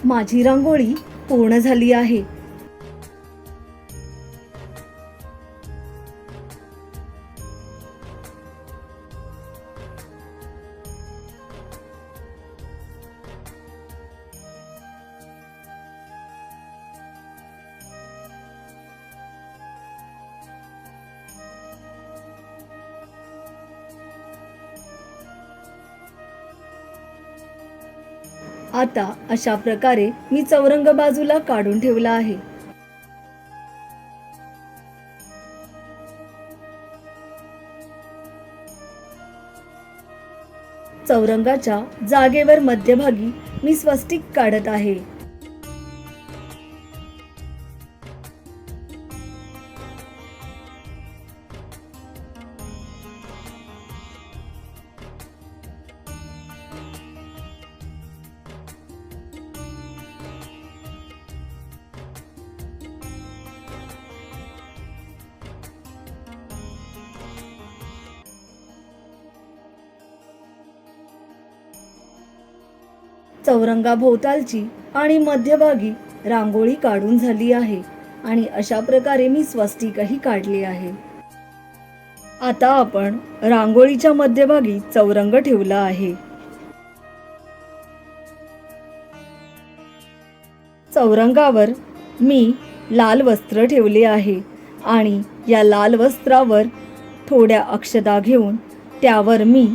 माझी रांगोळी पूर्ण झाली आहे. आता अशा प्रकारे मी चौरंग बाजूला काढून ठेवला आहे. चौरंगाच्या जागेवर मध्यभागी मी स्वस्तिक काढत आहे. चौरंगाभोवतालची आणि मध्यभागी रांगोळी काढून झाली आहे आणि अशा प्रकारे मी स्वस्तिकही काढले आहे. आता आपण रांगोळीच्या मध्यभागी चौरंग ठेवला आहे. चौरंगावर मी लाल वस्त्र ठेवले आहे आणि या लाल वस्त्रावर थोड्या अक्षता घेऊन त्यावर मी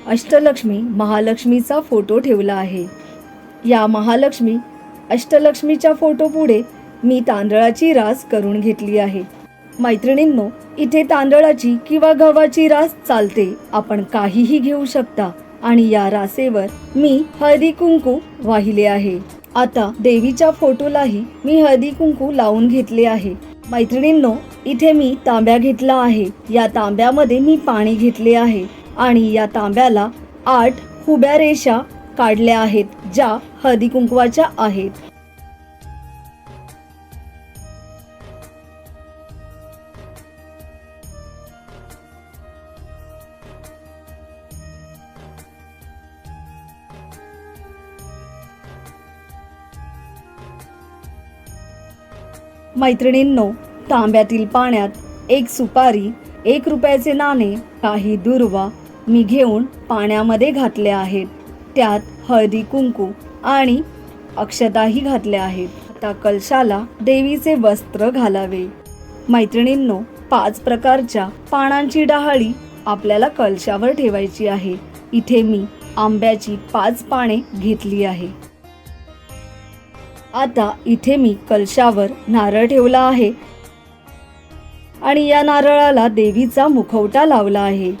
अष्टलक्ष्मी महालक्ष्मीचा फोटो ठेवला आहे. या महालक्ष्मी अष्टलक्ष्मीच्या फोटो पुढे मी तांदळाची रास करून घेतली आहे. मैत्रिणींनो, इथे तांदळाची किंवा गव्हाची रास चालते, आपण काहीही घेऊ शकता. आणि या रासेवर मी हळदी कुंकू वाहिले आहे. आता देवीच्या फोटोलाही मी हळदी कुंकू लावून घेतले आहे. मैत्रिणींनो, इथे मी तांब्या घेतला आहे. या तांब्यामध्ये मी पाणी घेतले आहे आणि या तांब्याला 8 उभ्या रेषा काढल्या आहेत, ज्या हळदी कुंकवाच्या आहेत. मैत्रिणींनो, तांब्यातील पाण्यात 1 सुपारी, 1 रुपयाचे नाणे, काही दुर्वा मी घेऊन पाण्यामध्ये घातले आहेत. त्यात हळदी कुंकू आणि अक्षताही घातल्या आहेत. आता कलशाला देवीचे वस्त्र घालावे. मैत्रिणींनो, 5 प्रकारच्या पानांची डहाळी आपल्याला कलशावर ठेवायची आहे. इथे मी आंब्याची 5 पाने घेतली आहे. आता इथे मी कलशावर नारळ ठेवला आहे आणि या नारळाला देवीचा मुखवटा लावला आहे.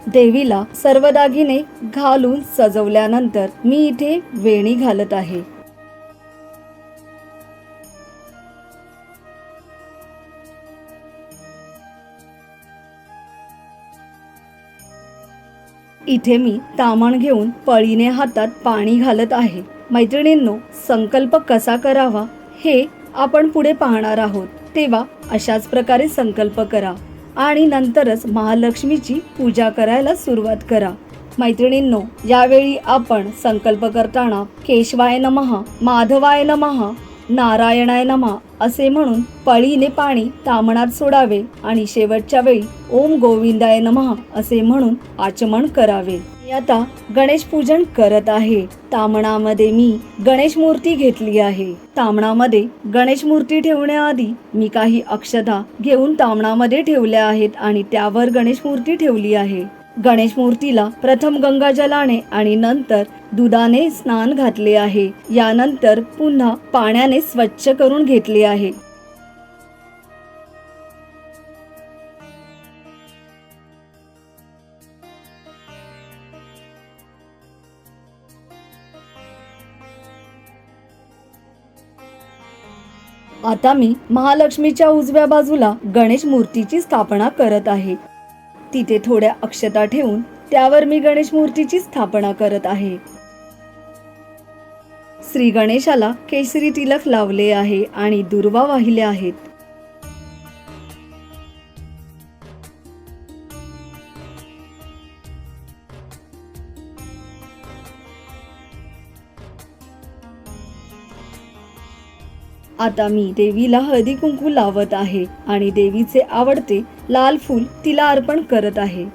देवीला सर्व दागिने घालून सजवल्यानंतर मी इथे वेणी घालत आहे. इथे मी ताम्हण घेऊन पळीने हातात पाणी घालत आहे. मैत्रिणींनो, संकल्प कसा करावा हे आपण पुढे पाहणार आहोत, तेव्हा अशाच प्रकारे संकल्प करा आणि नंतरच महालक्ष्मीची पूजा करायला सुरुवात करा. मैत्रिणींनो, यावेळी आपण संकल्प करताना केशवाय नमः, माधवाय नमः, नारायणाय नमः असे म्हणून पळीने पाणी ताम्हणात सोडावे आणि शेवटच्या वेळी ओम गोविंदाय नमः असे म्हणून आचमन करावे. मी आता गणेश पूजन करत आहे. ताम्हणामध्ये मी गणेश मूर्ती घेतली आहे. ताम्हणामध्ये गणेश मूर्ती ठेवण्याआधी मी काही अक्षता घेऊन ताम्हणामध्ये ठेवल्या आहेत आणि त्यावर गणेश मूर्ती ठेवली आहे. गणेश मूर्तीला प्रथम गंगाजलाने आणि नंतर दुधाने स्नान घातले आहे. यानंतर पुन्हा पाण्याने स्वच्छ करून घेतले आहे. आता मी महालक्ष्मीच्या उजव्या बाजूला गणेश मूर्तीची स्थापना करत आहे. तिथे थोड्या अक्षता ठेवून त्यावर मी गणेश मूर्तीची स्थापना करत आहे. श्री गणेशाला केशरी तिलक लावले आहे आणि दुर्वा वाहिले आहेत. आता मी देवीला हळदी कुंकू लावत आहे आणि देवीचे आवडते लाल फूल तिला अर्पण करत आहे.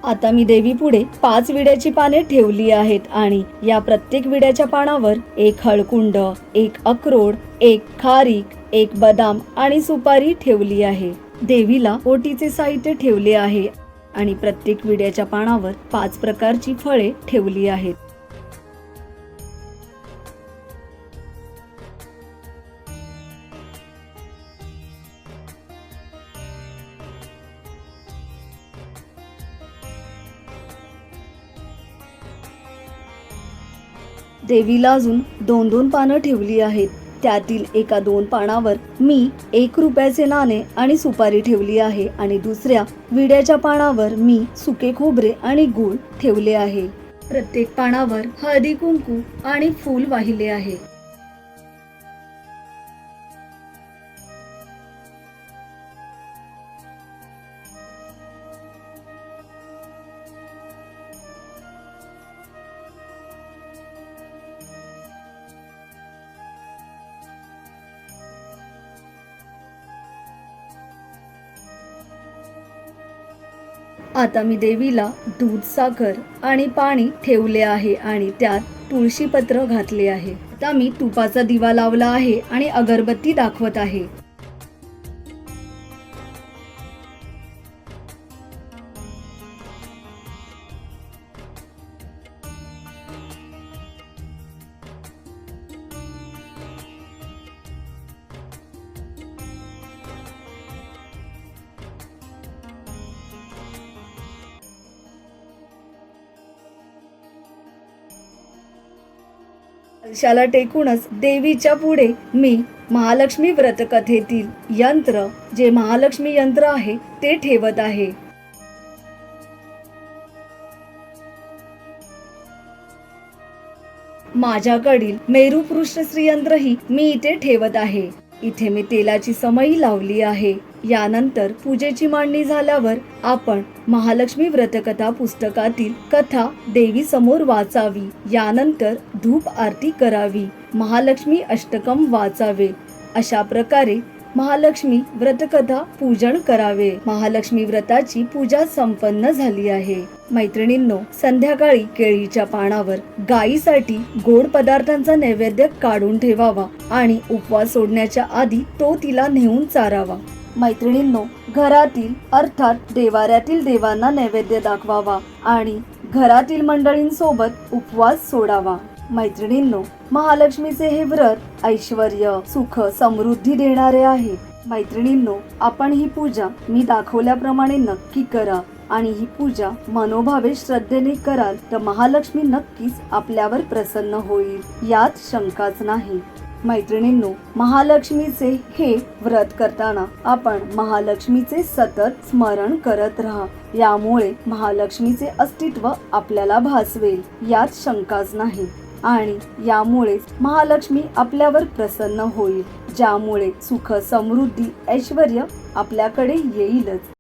आता मी देवी पुढे 5 विड्याची पाने ठेवली आहेत आणि या प्रत्येक विड्याच्या पानावर एक हळकुंड, एक अक्रोड, एक खारीक, एक बदाम आणि सुपारी ठेवली आहे. देवीला ओटीचे साहित्य ठेवले आहे आणि प्रत्येक विड्याच्या पानावर 5 प्रकारची फळे ठेवली आहेत. देवीला अजून 2 पानं ठेवली आहेत. त्यातील एका 2 पानावर मी 1 रुपयाचे नाणे आणि सुपारी ठेवली आहे आणि दुसऱ्या विड्याच्या पानावर मी सुके खोबरे आणि गूळ ठेवले आहे. प्रत्येक पानावर हळदी कुंकू आणि फूल वाहिले आहे. आता मी देवीला दूध, साखर आणि पाणी ठेवले आहे आणि त्यात तुळशी पत्र घातले आहे. आता मी तुपाचा दिवा लावला आहे आणि अगरबत्ती दाखवत आहे. कलशाला टेकूनच देवीच्या पुढे मी महालक्ष्मी व्रत कथेतील यंत्र, जे महालक्ष्मी यंत्र आहे ते ठेवत आहे. माझ्याकडील मेरुपृष्ठ श्रीयंत्रही मी इथे ठेवत आहे. इथे मी तेलाची समई लावली आहे. यानंतर पूजेची मांडणी झाल्यावर आपण महालक्ष्मी व्रतकथा पुस्तकातील कथा देवी समोर वाचावी. यानंतर धूप आरती करावी, महालक्ष्मी अष्टकम वाचावे. अशा प्रकारे महालक्ष्मी व्रतकथा पूजन करावे. महालक्ष्मी व्रताची पूजा संपन्न झाली आहे. मैत्रिणींनो, संध्याकाळी केळीच्या पानावर गायीसाठी गोड पदार्थांचा नैवेद्य काढून ठेवावा आणि उपवास सोडण्याच्या आधी तो तिला नेऊन चारावा. मैत्रिणींनो, घरातील अर्थात देवाऱ्यातील देवांना नैवेद्य दाखवावा आणि घरातील मंडळींसोबत उपवास सोडावा. मैत्रिणींनो, महालक्ष्मीचे हे व्रत ऐश्वर्य, सुख, समृद्धी देणारे आहे. मैत्रिणींनो, आपण ही पूजा मी दाखवल्याप्रमाणे नक्की करा आणि ही पूजा मनोभावे श्रद्धेने कराल तर महालक्ष्मी नक्कीच आपल्यावर प्रसन्न होईल, यात शंकाच नाही. मैत्रिणींनो, महालक्ष्मीचे हे व्रत करताना आपण महालक्ष्मीचे सतत स्मरण करत राहा. यामुळे महालक्ष्मीचे अस्तित्व आपल्याला भासवेल, यात शंकाच नाही आणि यामुळे महालक्ष्मी आपल्यावर प्रसन्न होईल, ज्यामुळे सुख, समृद्धी, ऐश्वर्य आपल्याकडे येईलच.